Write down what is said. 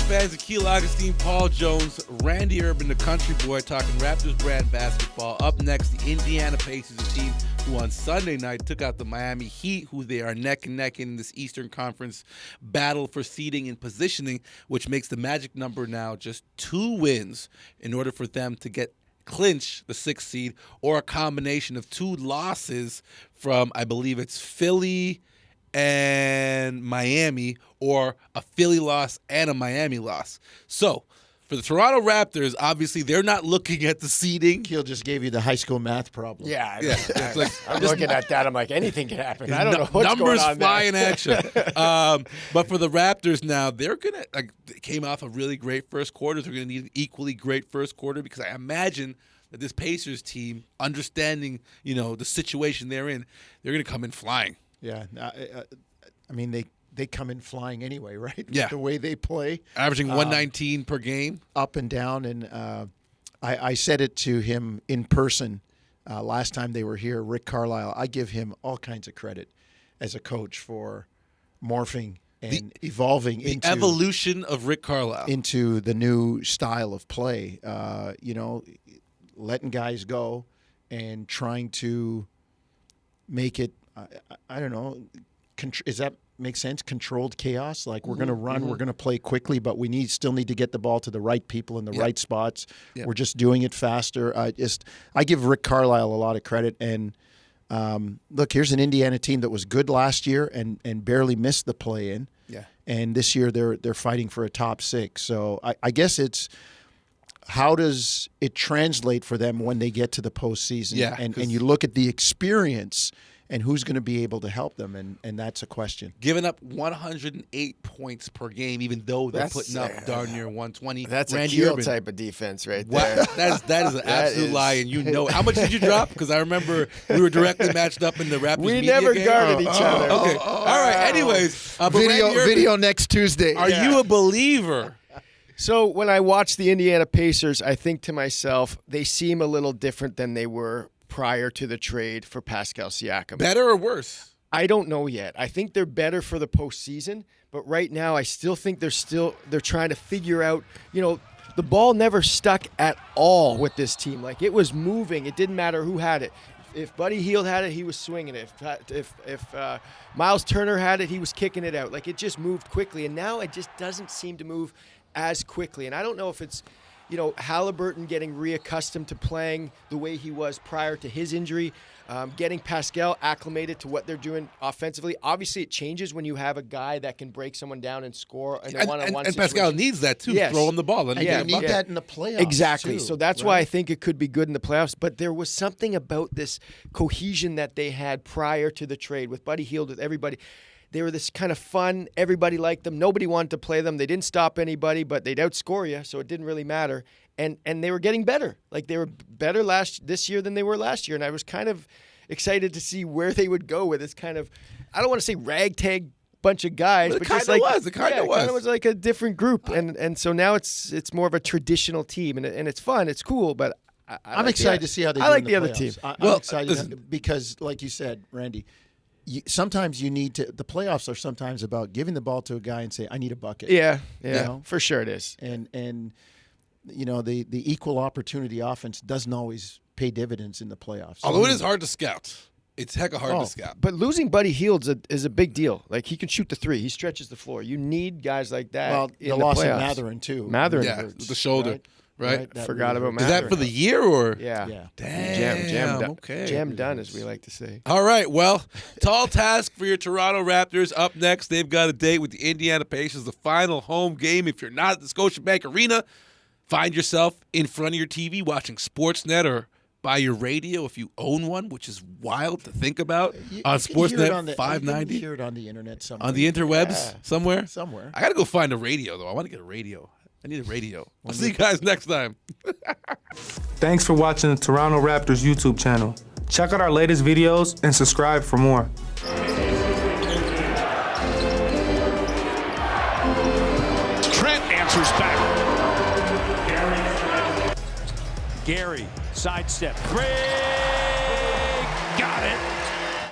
fans, Akil Augustine, Paul Jones, Randy Urban, the country boy, talking Raptors brand basketball. Up next, the Indiana Pacers, a team who on Sunday night took out the Miami Heat, who they are neck and neck in this Eastern Conference battle for seeding and positioning, which makes the magic number now just 2 wins in order for them to clinch the 6th seed, or a combination of 2 losses from, I believe it's Philly and Miami, or a Philly loss and a Miami loss. So, for the Toronto Raptors, obviously they're not looking at the seeding. Keel just gave you the high school math problem. Yeah, like, I'm looking at that. I'm like, anything can happen. I don't know what's numbers going on fly in there. action. But for the Raptors now, they're gonna they came off a really great first quarter. They're gonna need an equally great first quarter, because I imagine that this Pacers team, understanding the situation they're in, they're gonna come in flying. Yeah, I mean they come in flying anyway, right? Yeah, the way they play, averaging 119 per game, up and down. And I said it to him in person last time they were here. Rick Carlisle, I give him all kinds of credit as a coach for morphing and evolving into evolution of Rick Carlisle into the new style of play. Letting guys go and trying to make it. I don't know. Does that make sense? Controlled chaos. Like, we're going to run, we're going to play quickly, but we still need to get the ball to the right people in the right spots. We're just doing it faster. I give Rick Carlisle a lot of credit. And look, here's an Indiana team that was good last year and barely missed the play-in. Yeah. And this year they're fighting for a top 6. So I guess it's, how does it translate for them when they get to the postseason? Yeah, and you look at the experience and who's going to be able to help them, and that's a question. Giving up 108 points per game, even though they're putting up darn near 120. That's Randy a Keel Urban type of defense right What? there. That is an absolute lie, and you know it. How much did you drop? Because I remember we were directly matched up in the Raptors We media never game. guarded each other. Okay. All right. Anyways, but Randy Urban, Video next Tuesday. Are you a believer? So when I watch the Indiana Pacers, I think to myself, they seem a little different than they were prior to the trade for Pascal Siakam. Better or worse? I don't know yet. I think they're better for the postseason, but right now I still think they're trying to figure out, the ball never stuck at all with this team. Like, it was moving. It didn't matter who had it. If Buddy Hield had it, he was swinging it. If Miles Turner had it, he was kicking it out. Like, it just moved quickly, and now it just doesn't seem to move as quickly. And I don't know if it's, Halliburton getting reaccustomed to playing the way he was prior to his injury, getting Pascal acclimated to what they're doing offensively. Obviously, it changes when you have a guy that can break someone down and score in a one-on-one situation. And Pascal needs that, too, Yes. throwing the ball. And you need that in the playoffs, Exactly. too, So that's why I think it could be good in the playoffs. But there was something about this cohesion that they had prior to the trade with Buddy Hield, with everybody. They were this kind of fun. Everybody liked them. Nobody wanted to play them. They didn't stop anybody, but they'd outscore you, so it didn't really matter. And they were getting better. Like, they were better this year than they were last year. And I was kind of excited to see where they would go with this kind of, I don't want to say ragtag bunch of guys, But but it kind just of like was. It kind of was. It was like a different group. And so now it's more of a traditional team, and it's fun. It's cool, but I'm excited to see how they do I like in the other playoffs. team. I'm excited because, like you said, Randy, sometimes you need to. The playoffs are sometimes about giving the ball to a guy and say, "I need a bucket." Yeah, know? for sure it is. And the equal opportunity offense doesn't always pay dividends in the playoffs. Although it is hard to scout. It's hecka hard to scout. But losing Buddy Hield is a big deal. Like, he can shoot the 3. He stretches the floor. You need guys like that. Well, in the the loss of playoffs. Mathurin too. Mathurin Yeah, hurts. the shoulder, right? That Forgot really about hurts. Is that for the year or? Yeah. Damn. Jam done. Okay. Jam done, as we like to say. All right, well, tall task for your Toronto Raptors. Up next, they've got a date with the Indiana Pacers, the final home game. If you're not at the Scotiabank Arena, find yourself in front of your TV watching Sportsnet or by your radio if you own one, which is wild to think about, on Sportsnet 590. You can hear it on the internet somewhere. On the interwebs somewhere? Somewhere. I got to go find a radio, though. I want to get a radio. I need a radio. I'll see you guys next time. Thanks for watching the Toronto Raptors YouTube channel. Check out our latest videos and subscribe for more. Trent answers back. Gary, sidestep. 3.